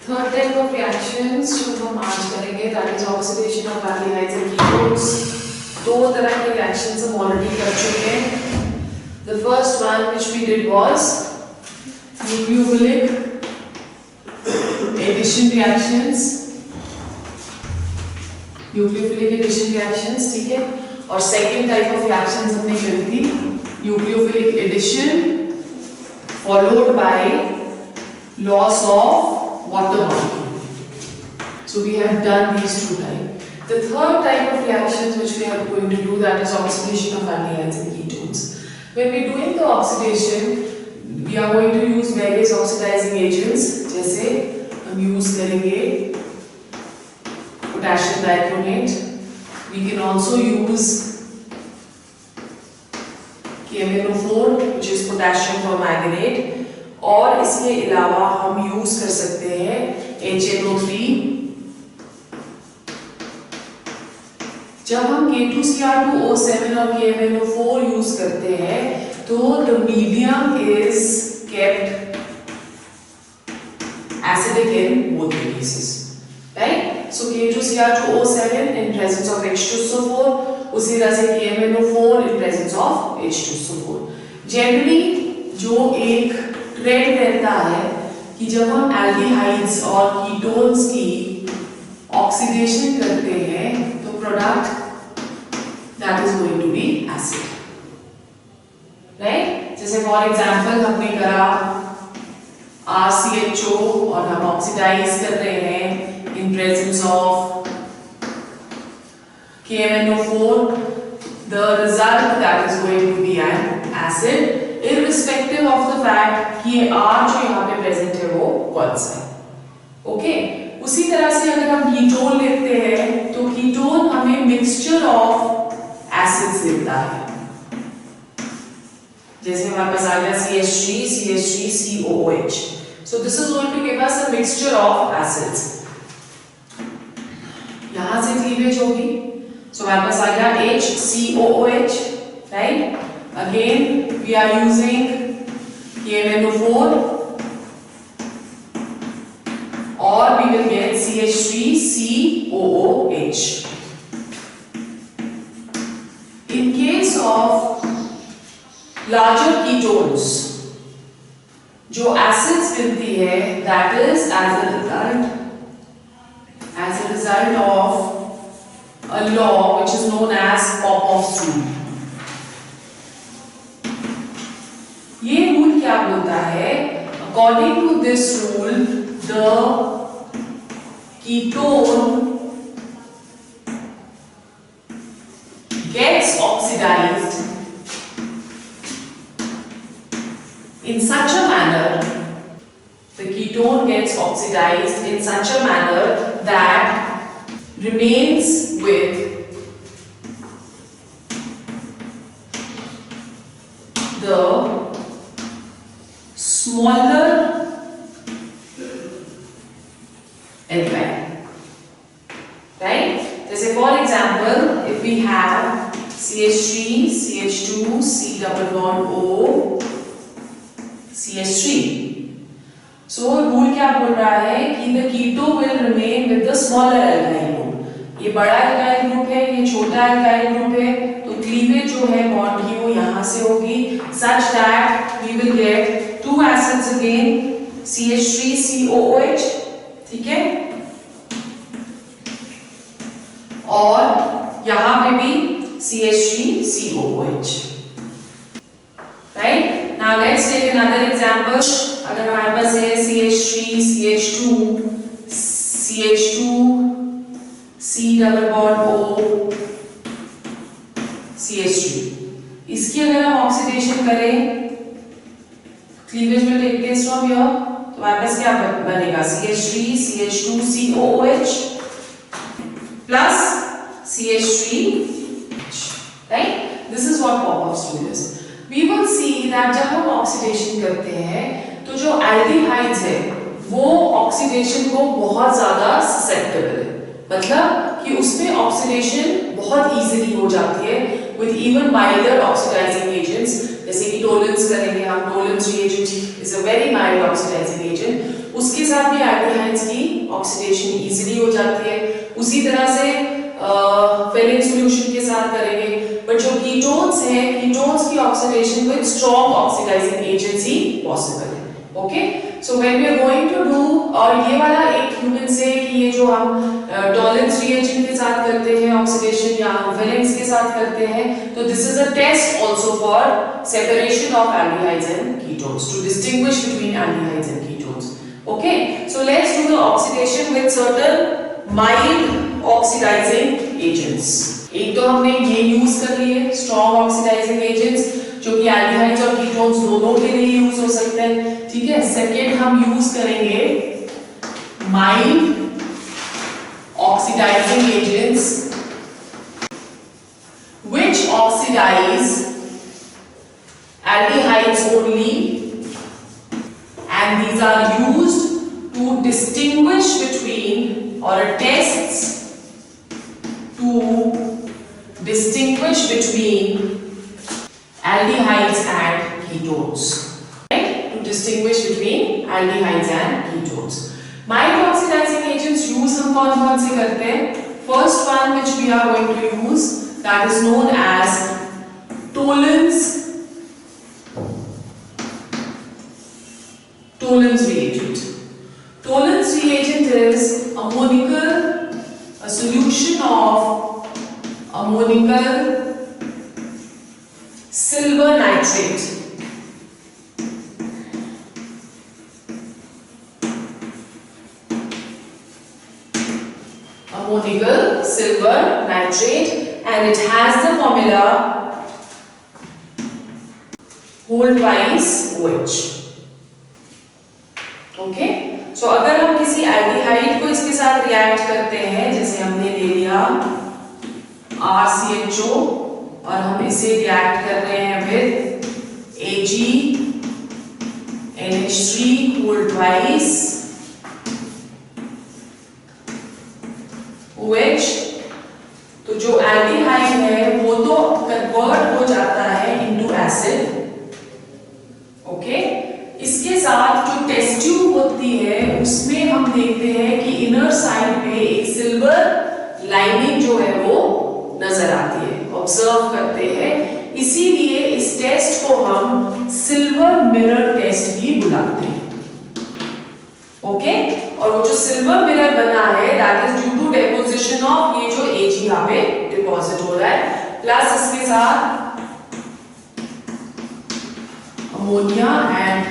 Third type of reactions जो हम आज करेंगे that is oxidation of aldehydes and ketones. दो तरह के रिएक्शंस हम ऑलरेडी कर चुके हैं। The first one which we did was nucleophilic addition reactions, nucleophilic addition reactions, ठीक है। और सेकेंड टाइप ऑफ रिएक्शंस हमने करी थी nucleophilic addition followed by loss of water molecule. So we have done these two types. The third type of reactions which we are going to do, that is oxidation of aldehydes and ketones. When we are doing the oxidation, we are going to use various oxidizing agents. जैसे हम use करेंगे potassium dichromate. We can also use KMnO4 which is potassium permanganate, और इसके अलावा हम use कर सकते हैं HNO3। जब हम K2Cr2O7 और KMnO4 यूज करते हैं तो the medium is kept acidic in both the cases, right? So K2Cr2O7 in presence of H2SO4, उसी तरह से KMnO4 in presence of H2SO4। Generally जो एक ट्रेंड रहता है कि जब हम एल्डिहाइड्स और कीटोन्स की ऑक्सीडेशन करते हैं तो product that is going to be acid, right? जैसे फॉर एग्जांपल हमने करा RCHO और हम ऑक्सीडाइज कर रहे हैं in presence of KMnO4, the result that is going to be an acid, irrespective of the fact कि R जो यहाँ पे present है वो कौन सा है, ओके? उसी तरह से अगर हम कीटोन लेते हैं तो कीटोन हमें मिक्सचर ऑफ एसिड्स देता है। जैसे हमारे पास आ गया CH3, CH3, COOH. So this is going to give us a mixture of acids. यहाँ से क्लीवेज होगी, so हमारे पास आ गया HCOOH, right? Again we are using KMnO4 or we will get CH3COOH. In case of larger ketones, जो acids मिलती है that is as a result of a law which is known as Popov's rule. ये rule क्या बोलता है? According to this rule, the ketone gets oxidized in such a manner, the ketone gets oxidized in such a manner that remains with the smaller alkyne, right? जैसे for example, if we have CH3, CH2, C double bond O, CH3. So rule क्या बोल रहा है कि the keto will remain with the smaller alkyne group. ये बड़ा alkyne group है, ये छोटा alkyne group है, तो क्लीवेज जो है बॉन्ड की वो यहाँ से होगी such that we will get two acids again, CH3COOH, ठीक है? और यहाँ पे भी CH3COOH, right? Now let's take another example. अगर हमारे पास है CH3, CH2, CH2, C double bond O, CH3. इसकी अगर हम ऑक्सीडेशन करें क्लीवेज में टेक प्लेस फ्रॉम हियर तो हमारे पास क्या बनेगा? CH3, CH2, COOH plus CH3, right? This is what Popov's rule is. We will see that जब हम ऑक्सीडेशन करते हैं तो जो एल्डिहाइड्स है वो ऑक्सीडेशन को बहुत ज्यादा ससेप्टेबल है, मतलब कि उसमें ऑक्सीडेशन बहुत इजीली हो जाती है with even milder oxidizing agents, जैसे कि टोलेंस करेंगे हम, Tollens reagent is a very mild oxidising agent, उसके साथ भी एल्डिहाइड्स की ऑक्सीडेशन इजीली हो जाती है। उसी तरह से फेलिंग सॉल्यूशन के साथ करेंगे, बट जो कीटोन्स हैं, कीटोन्स की oxidation with strong oxidising agents ही पॉसिबल है। Okay, so when we are going to do, और ये वाला एक यू कैन से कि ये जो हम टॉलेंस रिएजेंट के साथ करते हैं ऑक्सीडेशन या वेलेंस के साथ करते हैं, तो this is a test also for separation of aldehydes and ketones, to distinguish between aldehydes and ketones. Okay, so let's do the oxidation with certain mild oxidising agents. एक तो हमने ये यूज कर लिए स्ट्रॉन्ग ऑक्सीडाइजिंग एजेंट्स, जो कि aldehydes और ketones दोनों के लिए यूज हो सकते हैं, ठीक है। सेकेंड हम यूज करेंगे mild oxidising agents which oxidize aldehydes only, and these are used to distinguish between, or tests to distinguish between aldehydes and ketones, right? To distinguish between aldehydes and ketones. Mild oxidizing agents use हम कौन-कौन से करते हैं? First one which we are going to use, that is known as Tollens reagent. Tollens reagent is a solution of ammonical silver nitrate. Ammonical silver nitrate, and it has the formula whole twice OH. Okay, so अगर हम किसी aldehyde को इसके साथ react करते हैं, जैसे हमने ले लिया RCHO और हम इसे रिएक्ट कर रहे हैं with AgNH3 whole twice OH, तो जो एल्डिहाइड है वो तो कन्वर्ट हो जाता है इनटू एसिड। ओके, इसके साथ जो टेस्ट ट्यूब होती है उसमें हम देखते हैं कि इनर साइड पे एक सिल्वर लाइनिंग जो है वो नजर आती है, ऑब्जर्व करते हैं। इसीलिए इस टेस्ट को हम सिल्वर मिरर टेस्ट भी बुलाते हैं। ओके, और वो जो सिल्वर मिरर बना है that is due to deposition of ये जो Ag यहाँ पे डिपॉजिट हो रहा है, प्लस इसके साथ ammonia and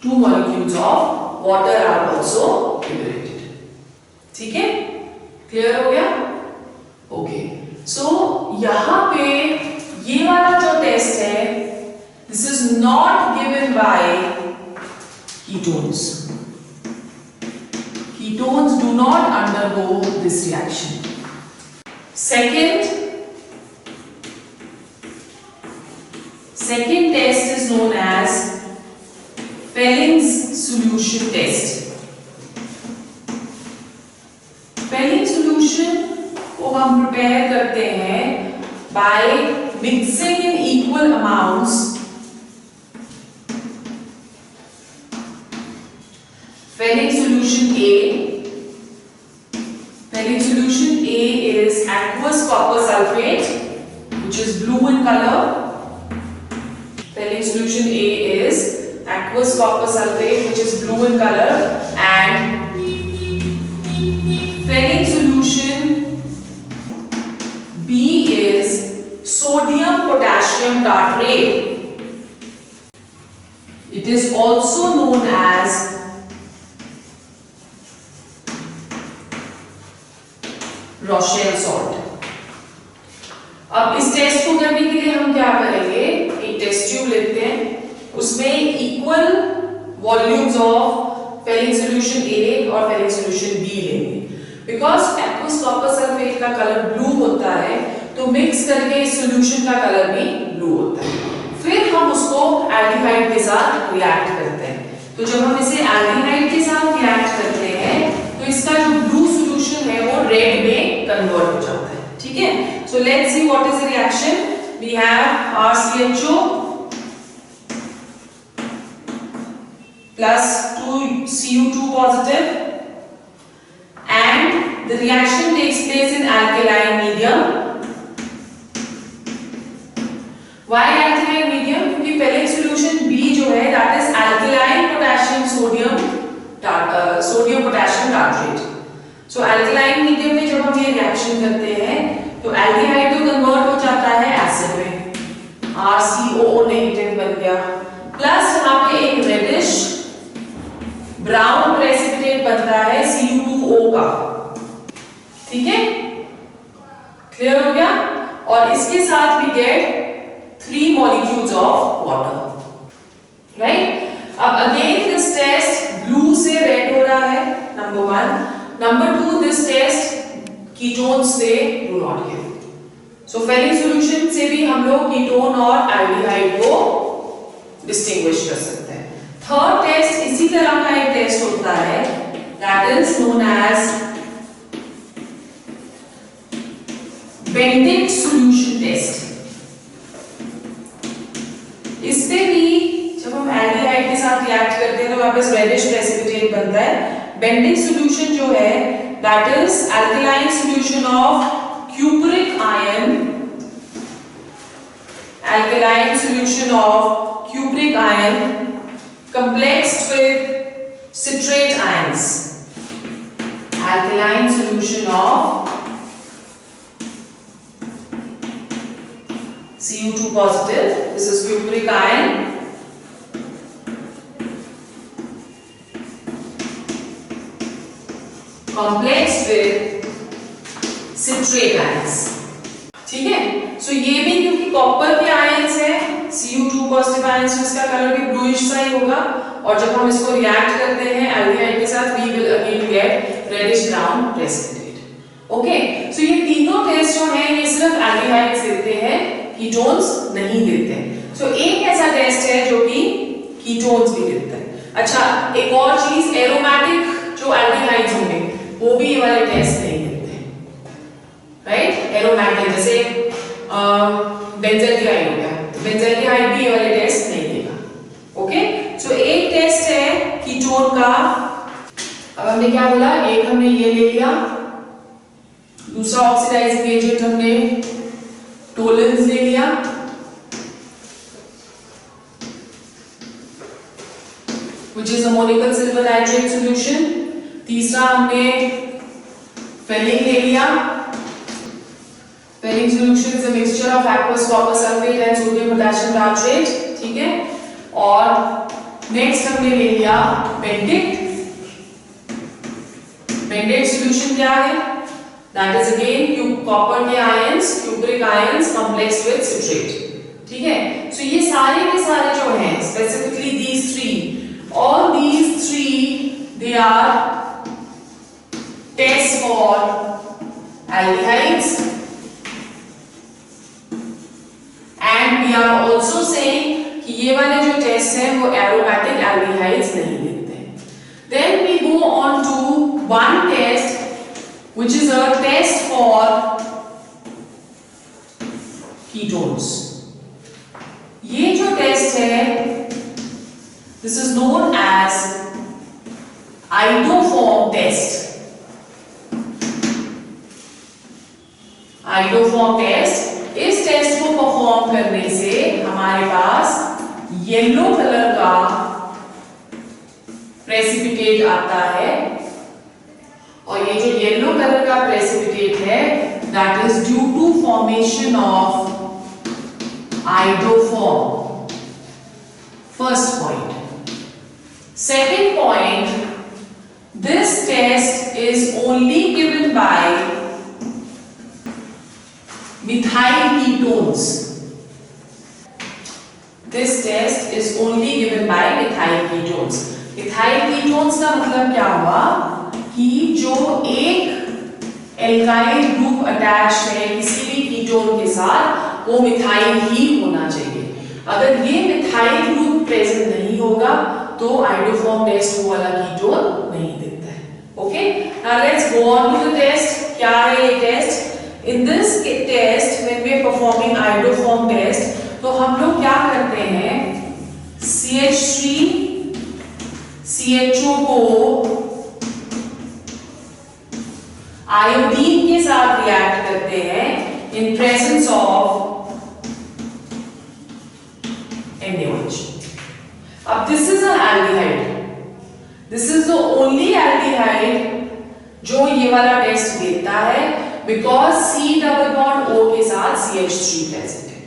2 molecules of water are also liberated। ठीक है, क्लियर हो गया? ओके, सो यहाँ पे ये वाला जो टेस्ट है this is not given by ketones. Ketones do not undergo this reaction. Second test is known as Felling's solution test. Felling solution को हम prepare करते हैं by mixing in equal amounts Felling solution A. Felling solution A is aqueous copper sulfate, which is blue in color. Felling solution A is aqueous copper sulfate, which is blue in color, and Felling solution B is sodium potassium tartrate. It is also known as Rochelle salt। अब इस test को करने के लिए हम क्या करेंगे, एक टेस्ट ट्यूब लेते हैं, उसमें equal volumes of Fehling solution A और फेलिंग सॉल्यूशन B लेंगे। बिकॉज एक्वस कॉपर सल्फेट का कलर ब्लू होता है, तो मिक्स करके इस सॉल्यूशन का कलर भी ब्लू होता है। फिर हम उसको एल्डिहाइड के साथ रिएक्ट करते हैं। तो जब हम इसे एल्डिहाइड के साथ रिएक्ट करते हैं तो इसका जो ब्लू सॉल्यूशन है वो रेड में कन्वर्ट हो जाता है। ठीक है, so let's see what is the reaction. We have RCHO plus 2 Cu2 positive, and the reaction takes place in alkaline medium. Why alkaline medium? क्योंकि पहले solution B जो है that is alkaline potassium sodium potassium tartrate. So alkaline medium में जब हम ये reaction करते हैं तो aldehyde तो convert हो जाता है acid में, RCOO negative बन गया, प्लस यहाँ पे एक reddish brown precipitate बनता है Cu2O का, ठीक है, क्लियर हो गया। और इसके साथ we get 3 molecules of water, right? अब again this test blue से red हो रहा है, number 1. Number 2, this test ketones से do not give. So ferric solution से भी हम लोग ketone और aldehyde को distinguish कर सकते हैं। Third test इसी तरह का एक टेस्ट होता है, that is known as Benedict solution test. इससे भी जब हम एल्डिहाइड के साथ रिएक्ट करते हैं तो वापस रेडिश प्रेसिपिटेट बनता है। Benedict solution जो है that is alkaline solution of cupric ion, alkaline solution of cupric ion complexed with citrate ions, alkaline solution of Cu2 positive, this is cupric ion, complex with citrate ions, ठीक है। सो ये भी क्योंकि copper के ions है, Cu2 positive ions, इसका colour भी bluish सा ही होगा, और जब हम इसको रिएक्ट करते हैं एल्डिहाइड के साथ we will again get reddish brown precipitate. Okay, so ये तीनों टेस्ट जो हैं ये सिर्फ एल्डिहाइड्स देते हैं, कीटोन्स नहीं देते। सो एक ऐसा टेस्ट है जो कि कीटोन्स भी देता है। अच्छा, एक और चीज, एरोमेटिक जो एल्डिहाइड्स होंगे वो भी ये वाले टेस्ट नहीं देते, राइट? एरोमेटिक जैसे बेंजल्डिहाइड हो गया, तो बेंजल्डिहाइड भी ये वाले टेस्ट नहीं देगा। ओके, सो एक टेस्ट है कीटोन का। अब हमने क्या बोला, एक हमने ये ले लिया, दूसरा ऑक्सीडाइजिंग एजेंट हमने टोलेंस ले लिया, which is ammonical silver nitrate solution। तीसरा हमने फेरिक ले लिया, ferric solution is a mixture of aqueous copper sulfate and sodium potassium tartrate, ठीक है। और नेक्स्ट हमने ले लिया बेंडिक्ट। बेंडिक्ट solution क्या है? That is again copper के ions, cupric ions complexed with citrate, ठीक है। So ये सारे के सारे जो हैं, specifically these three, all these three they are tests for aldehydes, and we are also saying कि ये वाले जो टेस्ट हैं वो aromatic aldehydes नहीं देते। Then we go on to one test which is a test for ketones. ये जो टेस्ट है, this is known as iodoform test. iodoform test, इस टेस्ट को परफॉर्म करने से हमारे पास येलो कलर का प्रेसिपिटेट आता है, और ये जो येलो कलर का प्रेसिपिटेट है that is due to formation of iodoform. First point. Second point, this test is only given by methyl ketones. This test is only given by methyl ketones. methyl ketones का मतलब क्या हुआ कि जो एक alkyl group attach है किसी भी कीटोन के साथ, वो मिथाइल ही होना चाहिए। अगर ये मिथाइल ग्रुप प्रेजेंट नहीं होगा तो आइडोफॉर्म टेस्ट वो वाला कीटोन नहीं देता है। Okay, now let's go on to the test. क्या है ये test? In this test when we are performing iodoform test, तो हम लोग क्या करते हैं, CH3 CHO को आयोडीन के साथ रिएक्ट करते हैं इन प्रेजेंस ऑफ NaOH। अब this is an aldehyde, this is the only aldehyde जो ये वाला टेस्ट देता है, because C double bond O के साथ CH3 प्रेजेंट है।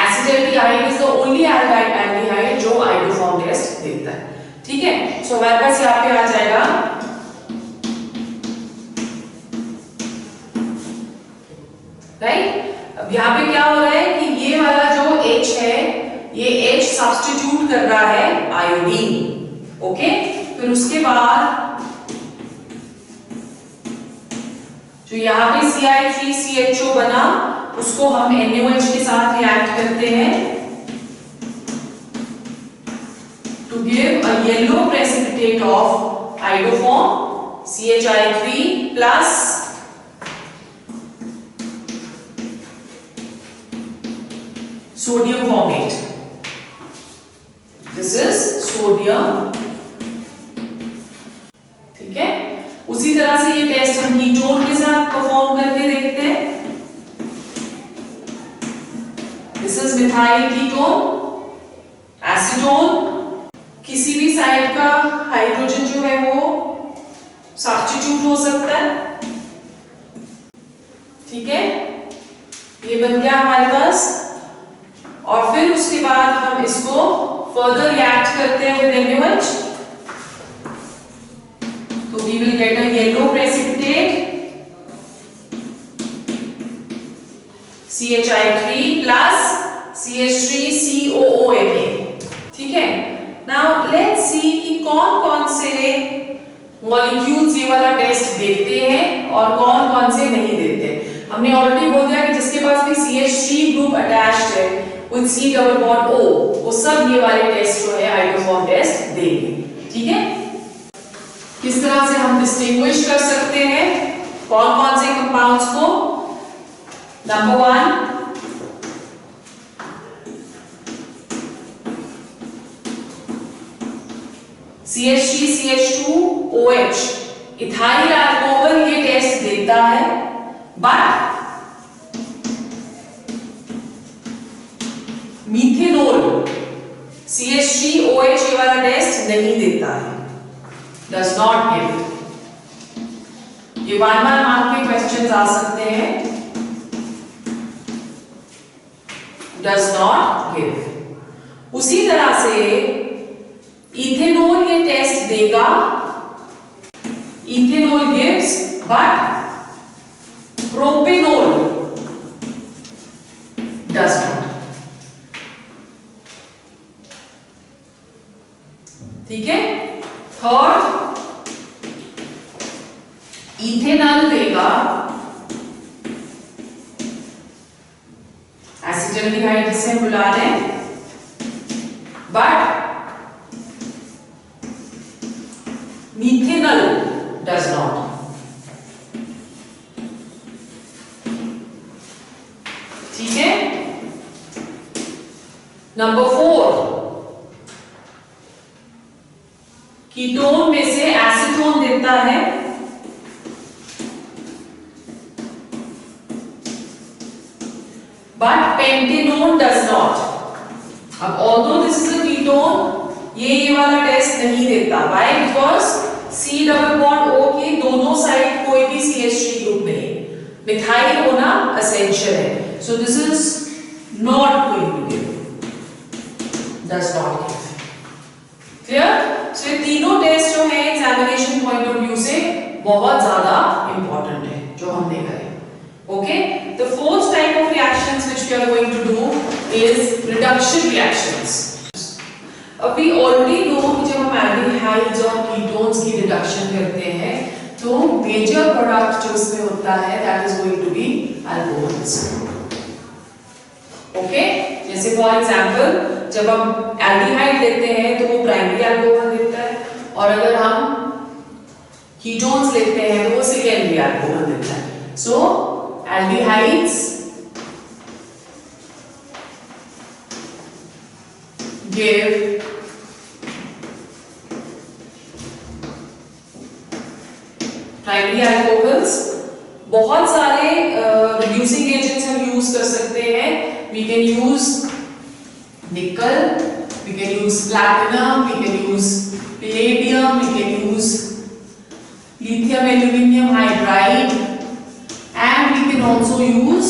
Acetaldehyde is the only aldehyde जो आइडोफॉर्म टेस्ट देता है। ठीक है, सो हमारे पास यहाँ पे आ जाएगा राइट। अब यहाँ पे क्या हो रहा है कि ये वाला जो H है, ये H सब्स्टिट्यूट कर रहा है आयोडीन। ओके, फिर उसके बाद जो यहाँ पे Ci3CHO बना, उसको हम NaOH के साथ रिएक्ट करते हैं to give a yellow precipitate of iodoform CHI3 plus sodium formate. This is sodium। ठीक है, उसी तरह से ये टेस्ट हम कीटोन के साथ परफॉर्म करके देखते हैं। This is methyl ketone, acetone. किसी भी साइड का हाइड्रोजन जो है वो सब्स्टिट्यूट हो सकता है। ठीक है, ये बन गया हमारे पास। और फिर उसके बाद हम इसको फर्दर रिएक्ट करते हैं विद NaOH, तो we will get a yellow precipitate CHI3 plus CH3COONA। ठीक है, नाउ लेट्स सी कि कौन कौन से मॉलिक्यूल्स ये वाला टेस्ट देते हैं और कौन कौन से नहीं देते। हमने ऑलरेडी बोल दिया कि जिसके पास भी CH3 ग्रुप अटैच्ड है with C double bond O, वो सब ये वाले टेस्ट जो है आइडोफॉर्म टेस्ट देंगे। ठीक है, किस तरह से हम डिस्टिंग्विश कर सकते हैं कौन कौन से कंपाउंड्स को। नंबर 1, CH3CH2OH इथाइल अल्कोहल ये टेस्ट देता है, बट मीथेनॉल CH3OH ये वाला टेस्ट नहीं देता है, does not give। ये 1 मार्क के क्वेश्चंस आ सकते हैं। does not give। उसी तरह से इथेनॉल ये टेस्ट देगा, ethanol gives, but propanol does not। ठीक है, थर्ड इथेनॉल देगा, एसिटाल्डिहाइड जिसे बुला रहे हैं, बट मीथेनॉल डज नॉट। ठीक है, नंबर 4 कीटोन में से एसीटोन देता है, बट पेंटेनोन डज नॉट। अब although this is a ketone, ये वाला टेस्ट नहीं देता। Why? Because C double bond O की दोनों साइड कोई भी CH3 ग्रुप नहीं, मिथाइल होना एसेंशियल है। So this is not going to give, does not give. Clear? So ये तीनों टेस्ट जो है एग्जामिनेशन पॉइंट ऑफ व्यू से बहुत ज्यादा इंपॉर्टेंट है जो हमने करे। Okay, the fourth type of reactions which we are going to do is reduction reactions. अब वी ऑलरेडी नो कि जब हम एल्डिहाइड्स और कीटोन्स की रिडक्शन करते हैं तो मेजर प्रोडक्ट जो इसमें होता है that is going to be alcohols. Okay, जैसे फॉर एग्जांपल जब हम एल्डिहाइड लेते हैं तो वो प्राइमरी अल्कोहल देता है, और अगर हम कीटोन्स लेते हैं तो वो सेकेंडरी अल्कोहल देता है। So aldehydes give primary alcohols, बहुत सारे रिड्यूसिंग एजेंट्स हम यूज कर सकते हैं. We can use nickel, we can use platinum, we can use palladium, we can use lithium aluminum hydride, and we can also use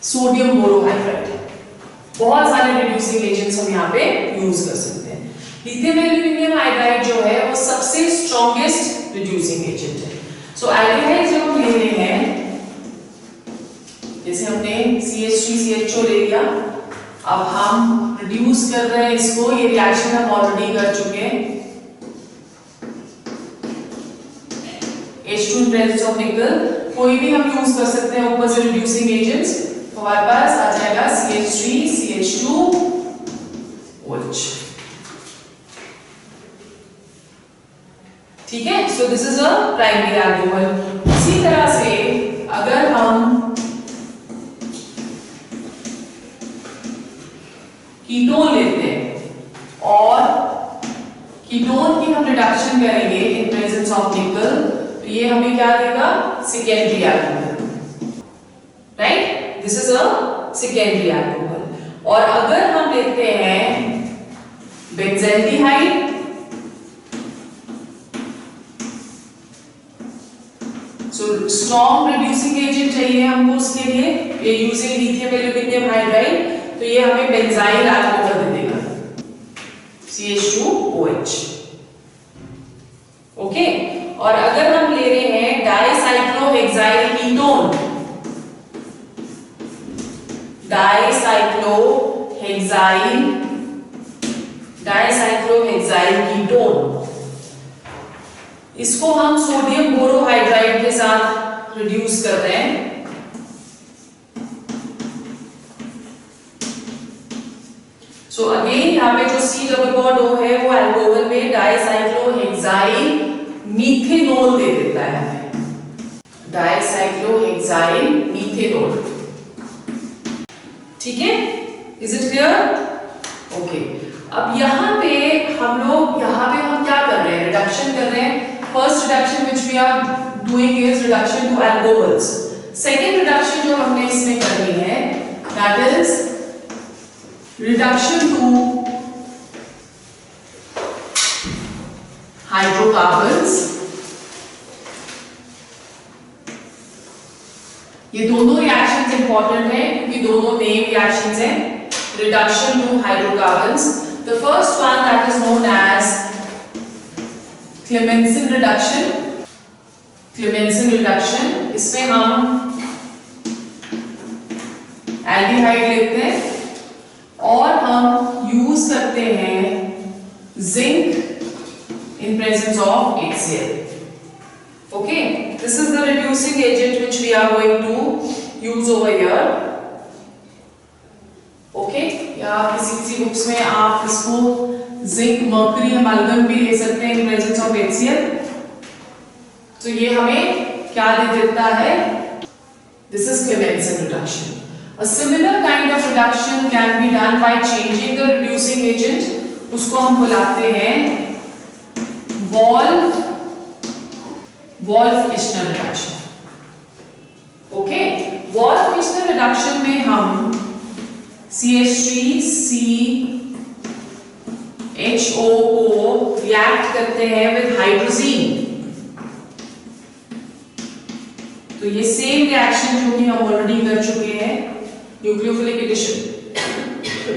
sodium borohydride. बहुत सारे reducing agents हम यहाँ पे यूज कर सकते हैं. लिथियम एल्यूमिनियम हाइड्राइड जो है वो सबसे स्ट्रॉन्गेस्ट रिड्यूसिंग एजेंट है. सो एल्डिहाइड जब हम ले रहे हैं, जैसे हमने CH3CHO ले लिया, अब हम रिड्यूस कर रहे हैं इसको. ये रिएक्शन हम ऑलरेडी कर चुके हैं. H2 in presence of nickel, कोई भी हम यूज कर सकते हैं ऊपर से रिड्यूसिंग एजेंट्स. तो हमारे पास आ जाएगा CH3CH2 OH. ठीक है. So this is a primary alcohol. इसी तरह से अगर हम कीटोन लेते हैं और कीटोन की हम रिडक्शन करेंगे इन प्रेजेंस ऑफ निकल, तो ये हमें क्या देगा? Secondary alcohol. Right, this is a secondary alcohol. और अगर हम लेते हैं बेंज़ल्डिहाइड, सो स्ट्रॉन्ग रिड्यूसिंग एजेंट चाहिए हमको उसके लिए. ये यूजिंग लिथियम एल्यूमिनियम हाइड्राइड, तो ये हमें बेंजाइल अल्कोहल दे देगा, CH2OH. ओके. और अगर हम ले रहे हैं डाइसाइक्लोहेक्साइल कीटोन, डाइसाइक्लोहेक्साइल कीटोन, इसको हम सोडियम बोरोहाइड्राइड के साथ रिड्यूस कर रहे हैं. सो अगेन यहाँ पे जो C डबल बॉन्ड O है वो अल्कोहल में डाइसाइक्लोहेक्साइल मीथेनॉल दे देता है हमें. डाइसाइक्लोहेक्साइल मीथेनॉल. ठीक है. Is it clear? ओके. अब यहाँ पे हम क्या कर रहे हैं? रिडक्शन कर रहे हैं. First reduction which we are doing is reduction to alcohols. Second reduction जो हमने इसमें करनी है that is reduction to hydrocarbons. ये दोनों रिएक्शंस इंपॉर्टेंट हैं क्योंकि दोनों नेम रिएक्शंस हैं. Reduction to hydrocarbons. The first one that is known as Clemmensen reduction. Clemmensen reduction, इसमें हम एल्डिहाइड लेते हैं और हम यूज करते हैं zinc in presence of HCl. Okay, this is the reducing agent which we are going to use over here. Okay, या किसी बुक्स में आप इसको जिंक मर्करी अमाल्गम भी ले सकते हैं इन प्रेजेंस ऑफ HCl. तो ये हमें क्या दे देता है? This is Clemmensen reduction. A similar kind of reduction can be done by changing the reducing agent. उसको हम बुलाते हैं Wolff-Kishner reduction. Okay, Wolff-Kishner reduction में हम CH3CHO को react करते हैं with hydrazine. तो ये सेम रिएक्शन जो कि हम ऑलरेडी कर चुके हैं. Nucleophilic addition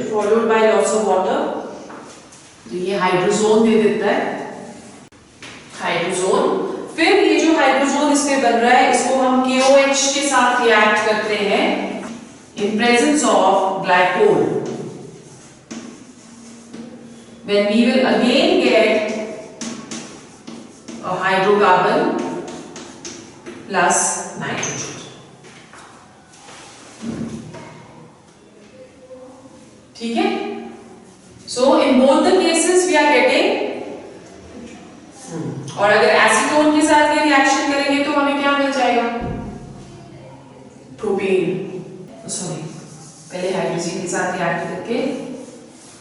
followed by loss of water. तो ये हाइड्रोजोन दे देता है, हाइड्रोजोन. फिर ये जो हाइड्रोजोन इसमें बन रहा है इसको हम KOH के साथ रिएक्ट करते हैं in presence of glycol. When we will again get a hydrocarbon plus nitrogen. ठीक है. So in both the cases we are getting और अगर एसीटोन के साथ ये रिएक्शन करेंगे तो हमें क्या मिल जाएगा? प्रोपेन. सॉरी, पहले हाइड्रोजन के साथ रिएक्ट करके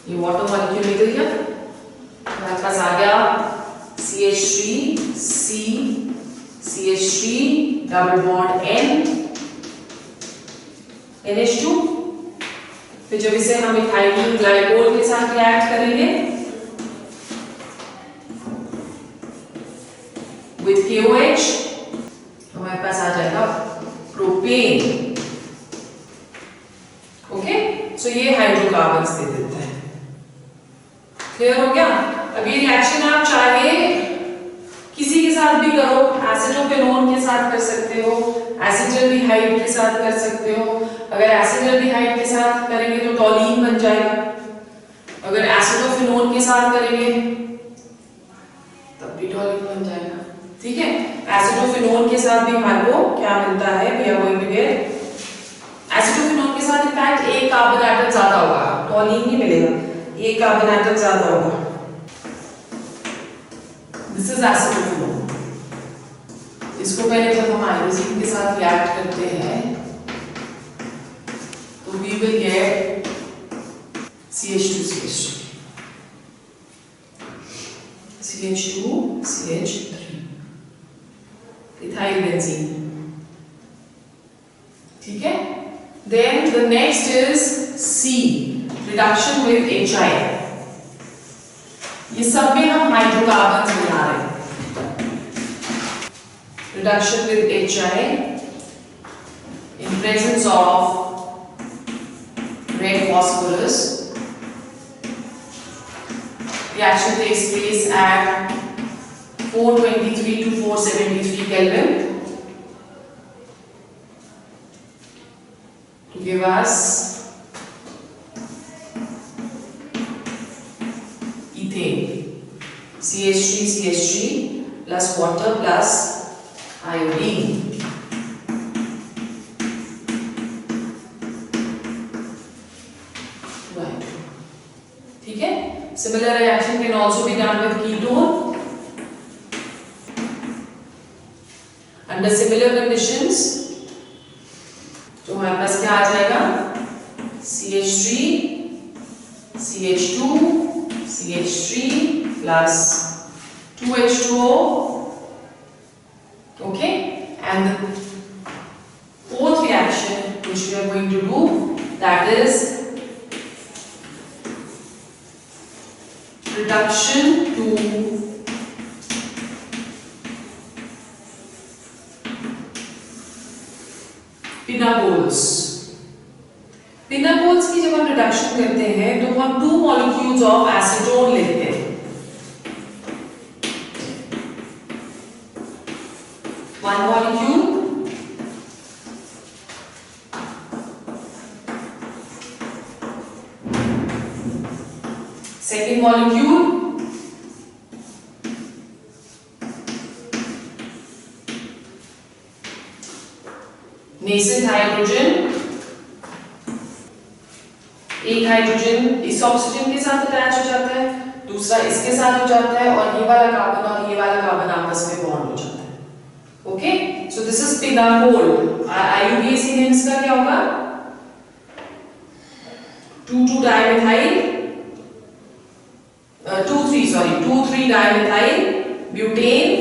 ये वाटर मॉलिक्यूल निकल गया, हमारे पास आ गया CH3 C CH3 double bond N NH2। फिर जब इसे हम इथाइल ग्लाइकोल के साथ रिएक्ट करेंगे विथ KOH तो हमारे पास आ जाएगा प्रोपेन। ओके, सो ये हाइड्रोकार्बन्स दे देता है। क्लियर हो गया? अब ये रिएक्शन आप चाहे किसी के साथ भी करो, एसिटोफेनोन के साथ कर सकते हो, एसिटल्डिहाइड के साथ कर सकते हो। अगर एसिटल्डिहाइड के साथ करेंगे तो टॉलीन बन जाएगा, अगर एसिटोफेनोन के साथ करेंगे तब भी टॉलीन बन जाएगा। ठीक है, एसिटोफेनोन के साथ भी हमारे को क्या मिलता है, we are going to get acetophenone के साथ इनफैक्ट एक कार्बन एटम ज्यादा होगा, टॉलीन नहीं मिलेगा, एक कार्बन एटम ज्यादा होगा। This is acetophenone. इसको पहले जब हम हाइड्रोजन के साथ रिएक्ट करते हैं तो we will get CH2 CH3 ethyl benzene. ठीक है, then the next is C, reduction with HI। ये सब में हम हाइड्रोकार्बन्स बना रहे हैं। Reduction with HI in presence of red phosphorus. Reaction takes place at 423 to 473 Kelvin to give us ethane, CH3 plus water plus iodine. Right. ठीक है, similar reaction can also be done with ketone under similar conditions। तो हमारे पास क्या आ जाएगा, CH3 CH2 CH3 plus 2H2O। Okay, and the fourth reaction which we are going to do, that is reduction to pinacols। पिनाकोल्स की जब हम reduction करते हैं तो हम 2 मॉलिक्यूल्स ऑफ एसीटोन लेते हैं। One molecule second molecule nascent hydrogen। एक हाइड्रोजन इस ऑक्सीजन के साथ अटैच हो जाता है, दूसरा इसके साथ हो जाता है और ये वाला कार्बन और ये वाला कार्बन आपस में बॉन्ड हो जाता है। Okay, so this is pinacol. IUPAC name इसका क्या होगा, 2,3 dimethyl butane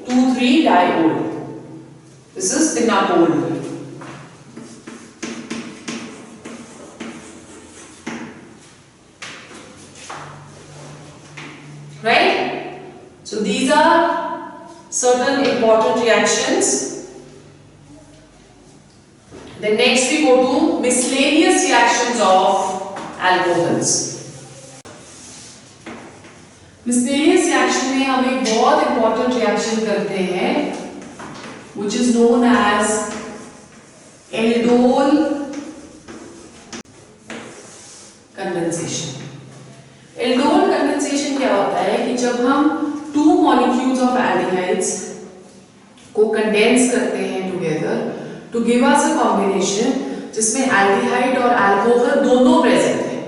2,3-diol। This is pinacol. Right? So these are certain important reactions. Then next we go to miscellaneous reactions of alcohols. Miscellaneous reaction में हम एक बहुत important reaction करते हैं which is known as aldol condensation। aldol condensation क्या होता है कि जब हम 2 molecules of aldehydes को condense करते हैं together to give us a combination जिसमें aldehyde और alcohol दोनों present हैं,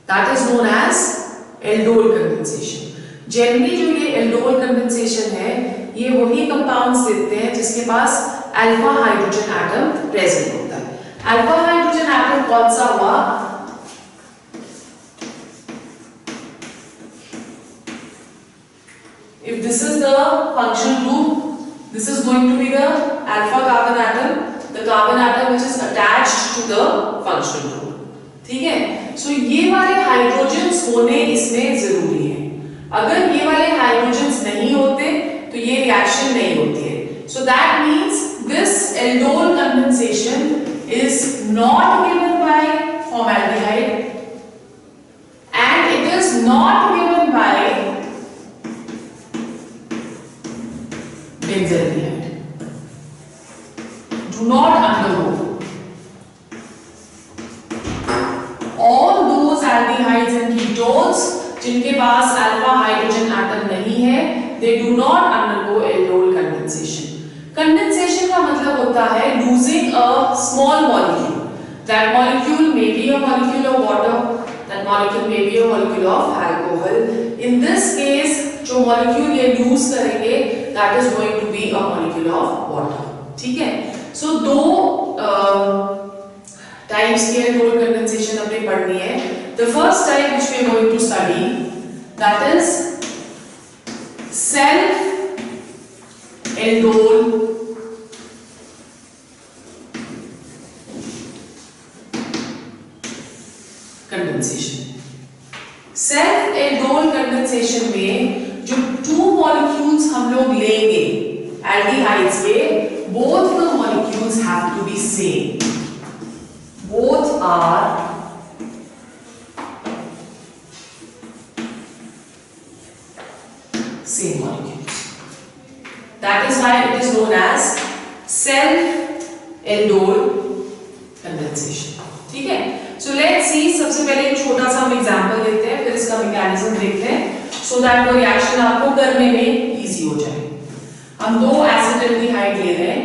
that is known as aldol condensation। Generally जो ये aldol condensation है ये वही compounds देते हैं जिसके पास alpha hydrogen atom present होता है। alpha hydrogen atom कौन सा हुआ, if this is the functional group, this is going to be the alpha carbon atom, the carbon atom which is attached to the functional group. ठीक है, so ये वाले hydrogens होने इसमें जरूरी है. अगर ये वाले हाइड्रोजन्स नहीं होते तो ये रिएक्शन नहीं होती है. So that means this aldol condensation is not given by formaldehyde and it is not given by benzaldehyde. Do not undergo. All those aldehydes and ketones जिनके पास अल्फा हाइड्रोजन एटम नहीं है, they do not undergo aldol condensation. Condensation का मतलब होता है losing a small molecule. That molecule may be a molecule of water, that molecule may be a molecule of alcohol. In this case, जो molecule ये lose करेंगे, that is going to be a molecule of water. ठीक है? So दो types के aldol condensation अपने पढ़नी है. The first type which we are going to study, that is self aldol condensation. Self aldol condensation में जो two molecules हम लोग लेंगे aldehydes के, both the molecules have to be same. Both are same molecules. That is why it is known as self-aldol condensation. ठीक है? So let's see. सबसे पहले एक छोटा सा हम एग्जांपल देखते हैं, फिर इसका मैकेनिज्म देखते हैं, so that वो रिएक्शन आपको करने में इजी हो जाए. हम दो एसिटाल्डिहाइड ले रहे हैं.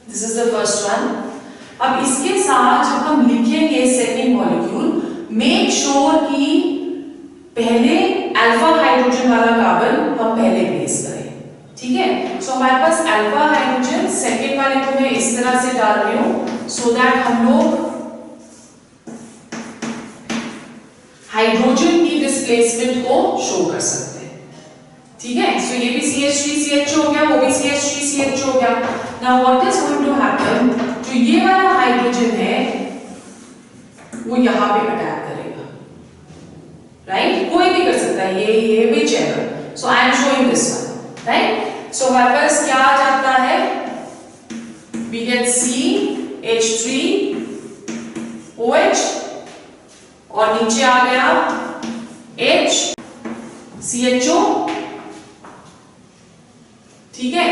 This is the first one. अब इसके साथ जब हम लिखेंगे सेकेंड मॉलिक्यूल, मेक श्योर कि पहले अल्फा हाइड्रोजन वाला कार्बन हम पहले प्लेस करें. ठीक है? सो हमारे पास अल्फा हाइड्रोजन सेकेंड वाले को मैं इस तरह से डाल रही हूं, सो दैट हम लोग हाइड्रोजन की डिस्प्लेसमेंट को शो कर सकते हैं. ठीक है? सो ये भी CH3CH हो गया, वो भी CH3CH हो गया. Now what is going to happen, जो ये वाला हाइड्रोजन है वो यहां पे अटैक करेगा. राइट? कोई भी कर सकता है, ये whichever. So I am showing this one. Right? So हमारे पास क्या आ जाता है, वी गेट CH3OH और नीचे आ गया HCHO. ठीक है?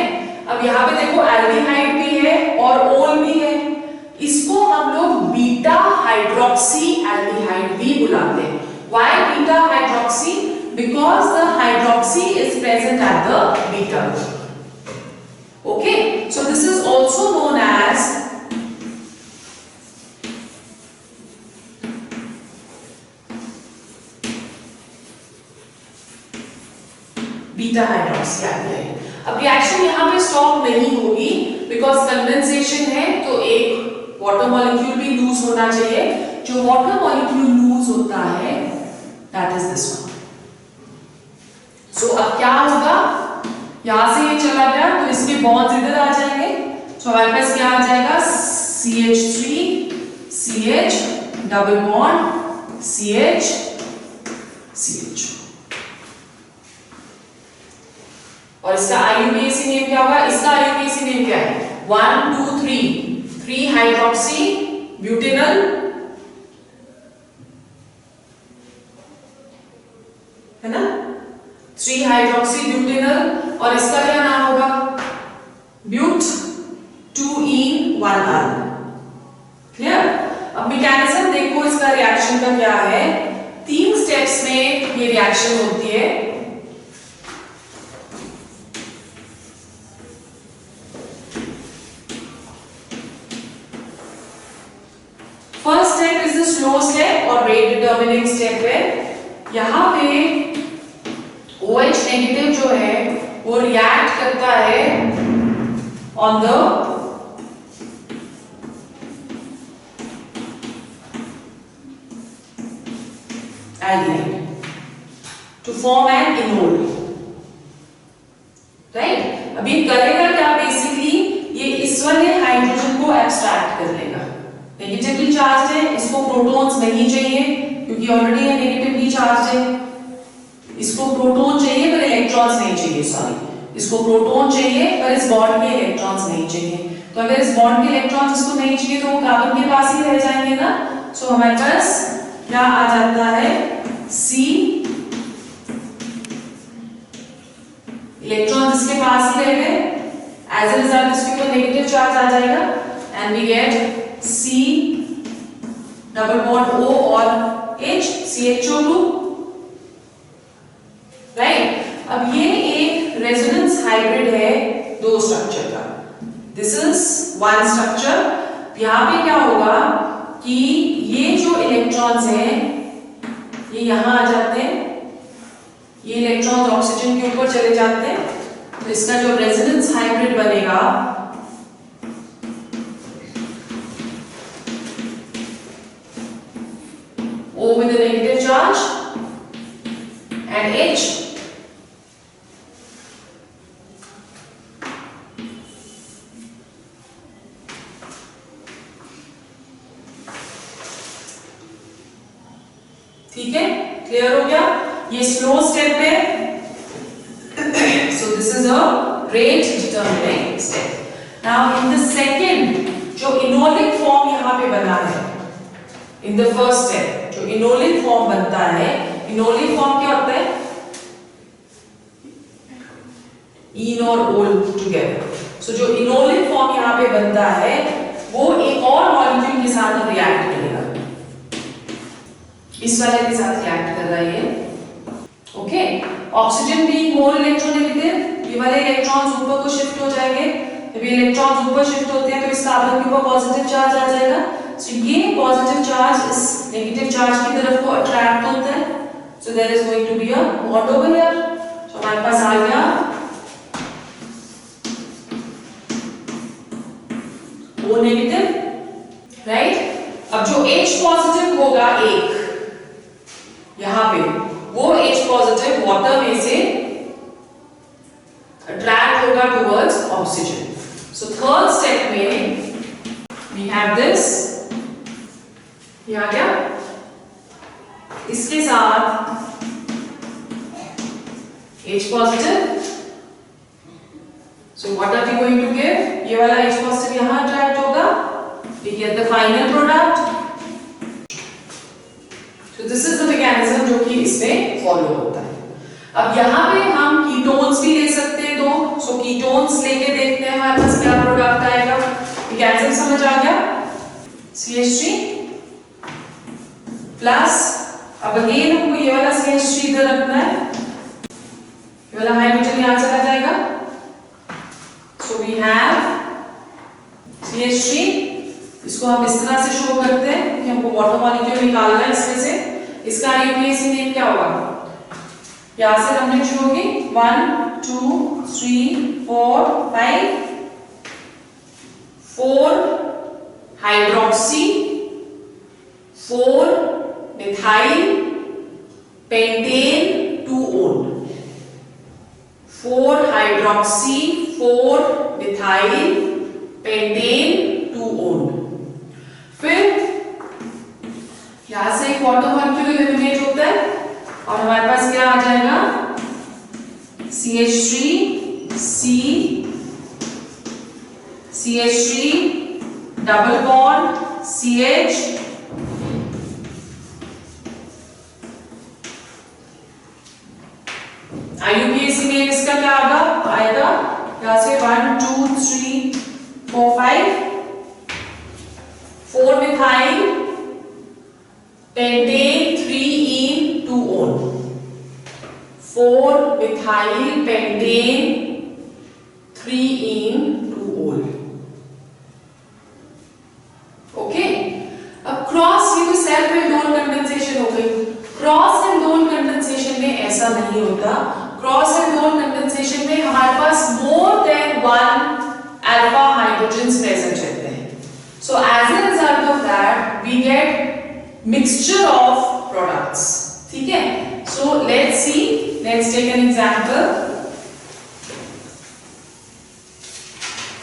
अब यहां पे देखो एल्डिहाइड भी है और ओल भी है. इसको हम लोग बीटा हाइड्रोक्सी एल्डिहाइड भी बुलाते हैं. Why beta hydroxy? Because the hydroxy is present at the beta group. Okay, so this is also known as beta hydroxy aldehyde. अब रिएक्शन यहाँ पे स्टॉप नहीं होगी, बिकॉज कंडेंसेशन है तो एक वाटर मॉलिक्यूल भी लूज होना चाहिए. जो वाटर मॉलिक्यूल लूज होता है that is this one. So अब क्या होगा, यहां से ये चला गया तो इसके बॉन्ड्स इधर आ जाएंगे. तो हमारे पास क्या आ जाएगा, CH3 CH double bond CH CH. और इसका IUPAC नेम क्या होगा, इसका IUPAC नेम क्या है, 1 2 3 हाइड्रोक्सी ब्यूटेनल है ना, 3 हाइड्रोक्सी ब्यूटेनल. और इसका क्या नाम होगा, ब्यूट 2ene1r. क्लियर? अब मैकेनिज्म देखो इसका रिएक्शन का क्या है. 3 स्टेप्स में ये रिएक्शन होती है. First step is the slow step और रेट डिटर्मिनिंग स्टेप है. यहां पे OH नेगेटिव जो है वो रिएक्ट करता है on the aldehyde. to form an enol, right. अभी करेगा क्या बेसिकली, ये इस वाले हाइड्रोजन को एब्स्ट्रैक्ट कर लेगा, नेगेटिवली चार्ज है, इसको प्रोटॉन्स नहीं चाहिए क्योंकि ऑलरेडी ये नेगेटिवली चार्ज है, इसको प्रोटॉन चाहिए पर इलेक्ट्रॉन्स नहीं चाहिए, सॉरी इसको प्रोटॉन चाहिए पर इस बॉन्ड के इलेक्ट्रॉन्स नहीं चाहिए। तो अगर इस बॉन्ड के इलेक्ट्रॉन्स इसको नहीं चाहिए तो वो कार्बन के पास ही रह जाएंगे ना। सो हमारे पास क्या आ जाता है, C, इलेक्ट्रॉन्स इसके पास ही रह गए, एज अ रिजल्ट इसके ऊपर नेगेटिव चार्ज आ जाएगा and we get C double bond O और H, CHO2, राइट। अब ये एक रेजोनेंस हाइब्रिड है दो स्ट्रक्चर का, दिस इज वन स्ट्रक्चर। यहाँ पे क्या होगा कि ये जो इलेक्ट्रॉन्स हैं ये यहां आ जाते हैं, ये इलेक्ट्रॉन्स ऑक्सीजन के ऊपर चले जाते हैं, तो इसका जो रेजोनेंस हाइब्रिड बनेगा O with a negative charge and H ठीक है, क्लियर हो गया। ये स्लो स्टेप है, so this is a rate determining step. Now in the second जो इनोलिक फॉर्म यहां पे बना है, इन द फर्स्ट स्टेप जो इनोलिक फॉर्म बनता है, इनोलिक फॉर्म क्या होता है, इन और ओल टुगेदर। सो जो इनोलिक फॉर्म यहां पे बनता है वो एक और मॉलिक्यूल के साथ रिएक्ट करेगा, इस वाले के साथ रिएक्ट कर रहा है ये, okay. Oxygen being more electronegative, ये वाले इलेक्ट्रॉन्स ऊपर को शिफ्ट हो जाएंगे, जब ये इलेक्ट्रॉन्स ऊपर शिफ्ट होते हैं तो इस कार्बन के ऊपर पॉजिटिव चार्ज आ जाएगा, सो ये पॉजिटिव चार्ज इस नेगेटिव चार्ज की तरफ को अट्रैक्ट होता है, so there is going to be a bond over here. So हमारे पास आ गया O नेगेटिव, राइट। अब जो H पॉजिटिव होगा एक यहां पे, वो H पॉजिटिव वाटर में से अट्रैक्ट होगा towards oxygen. So third step में वी हैव दिस, ये आ गया, इसके साथ H positive, so what are we going to give, ये वाला H पॉजिटिव यहां अट्रैक्ट होगा, we get the final product. So this is the mechanism जो कि इसमें फॉलो होता है। अब यहाँ पे हम कीटोन्स भी ले सकते हैं दो, सो कीटोन्स लेके देखते हैं हमारे पास क्या प्रोडक्ट आएगा। मैकेनिज्म समझ आ गया, CH3 प्लस, अब अगेन हमको ये वाला CH3 इधर रखना है, ये वाला हाइड्रोजन यहाँ चला जाएगा, सो वी हैव CH3, इसको हम इस तरह से शो करते हैं कि हमको वाटर मॉलिक्यूल निकालना है इसमें से, इसका यूपीएससी नेम क्या होगा, यहां से हमने शुरू होगी 1 2 3 4 5 4 hydroxy 4 methyl pentane 2 own, 4 hydroxy 4 methyl pentane 2 own. फिर यहां से एक वाटर मॉलिक्यूल एलिमिनेट होता है और हमारे पास क्या आ जाएगा, CH3 C CH3 double bond CH IUPAC में इसका क्या आएगा, यहां से 1 2 3 4 5 4 methyl pentane 3 2 own, 4 methyl pentane 3 2 own, okay. अब क्रॉस, ये तो सेल्फ एल्डोन कंडेंसेशन हो गई। क्रॉस एल्डोन कंडेंसेशन में ऐसा नहीं होता, क्रॉस एल्डोन कंडेंसेशन में हमारे पास more than 1 alpha hydrogens present रहते हैं, so as a result of that we get mixture of products, ठीक है। So let's see, let's take an example.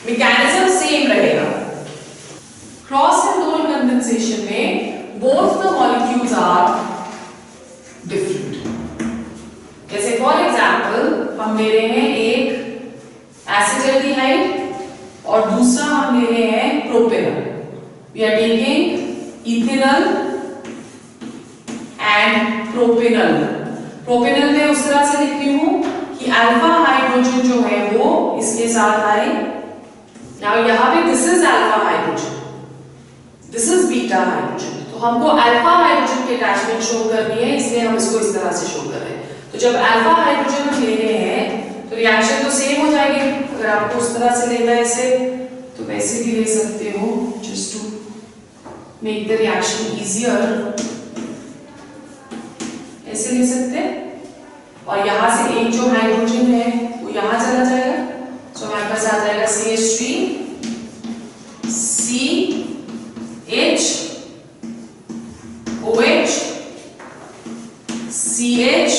Mechanism same रहेगा. क्रॉस कंट्रोल कंडेंसेशन में both the molecules are different. जैसे for example हम ले रहे हैं एक एसिटाल्डिहाइड और दूसरा हम ले रहे हैं propanol. We are taking ethanol and propanol. Propanol में उस तरह से लिखती हूँ कि अल्फा हाइड्रोजन जो है वो इसके साथ आए. नाउ यहाँ पे this is alpha hydrogen, this is beta hydrogen. तो हमको अल्फा हाइड्रोजन की अटैचमेंट शो करनी है, इसलिए हम इसको इस तरह से शो कर रहे हैं. तो जब अल्फा हाइड्रोजन हम ले रहे हैं तो रिएक्शन तो सेम हो जाएगी. अगर आपको उस तरह से लेना है इसे तो वैसे भी ले सकते हो, just to make the reaction easier. ऐसे ले सकते हैं. और यहां से एक जो हाइड्रोजन है वो यहां चला जाएगा. सो हमारे पास आ जाएगा CH3 CH OH CH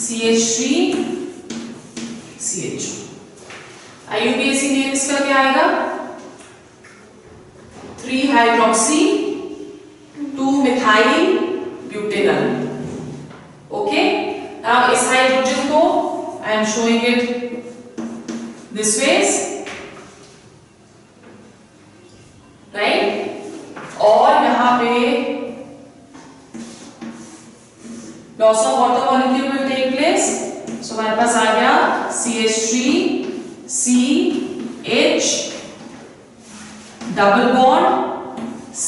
CH3 CH. IUPAC name इसका क्या आएगा? 3 hydroxy 2 methyl butanol. Okay, now इस हाइड्रोजन को I am showing it this ways, right. और यहां पे loss of water molecule will take place. So हमारे पास आ गया CH3 CH double bond C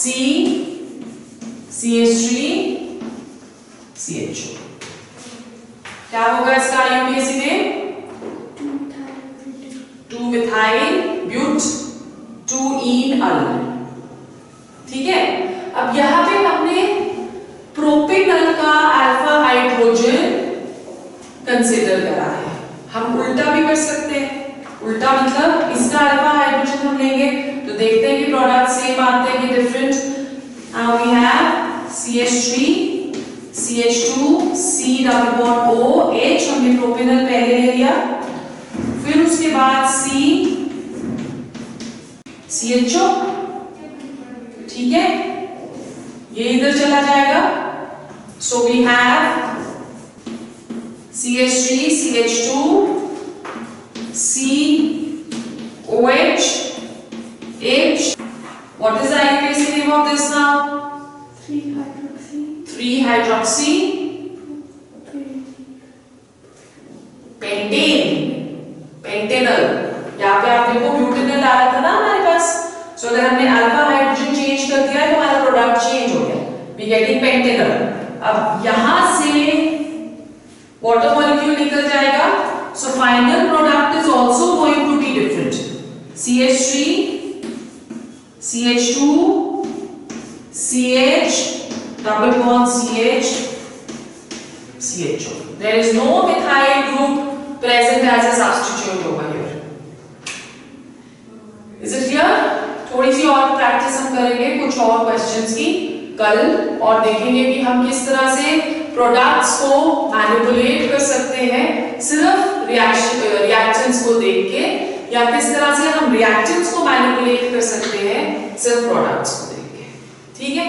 CH3 CHO. क्या होगा इसका IUPAC में? 2 मिथाइल ब्यूट 2 ईनअल. ठीक है. अब यहां पे हमने प्रोपेनॉल का अल्फा हाइड्रोजन कंसीडर करा है. हम उल्टा भी कर सकते हैं. उल्टा मतलब इसका अल्फा हाइड्रोजन हम लेंगे तो देखते हैं कि प्रोडक्ट सेम आते हैं कि different. Now we have CH3 CH2 C double bond OH. हमने प्रोपेनॉल पहले ले लिया, फिर उसके बाद CHO. ठीक है, ये इधर चला जाएगा. So we have CH3 CH2 C OH H. What is the IUPAC name of this now? 3 hydroxy Pantanal. यहाँ पे आप देखो ब्यूटेनल आ रहा था ना हमारे पास. सो अगर हमने अल्फा हाइड्रोजन चेंज कर दिया तो हमारा प्रोडक्ट चेंज हो गया. We getting pentanal. अब यहां से वाटर मॉलिक्यूल निकल जाएगा. So final product is also going to be different. CH3 CH2 CH double bond CH CHO. There is no methyl group present as a substitute over here. Is it clear? थोड़ी सी और practice हम करेंगे कुछ और questions की कल, और देखेंगे कि हम किस तरह से प्रोडक्ट्स को मैनिपुलेट कर सकते हैं सिर्फ रिएक्टेंट्स को देख के, या किस तरह से हम रिएक्टेंट्स को मैनिपुलेट कर सकते हैं सिर्फ प्रोडक्ट्स को देख के. ठीक है.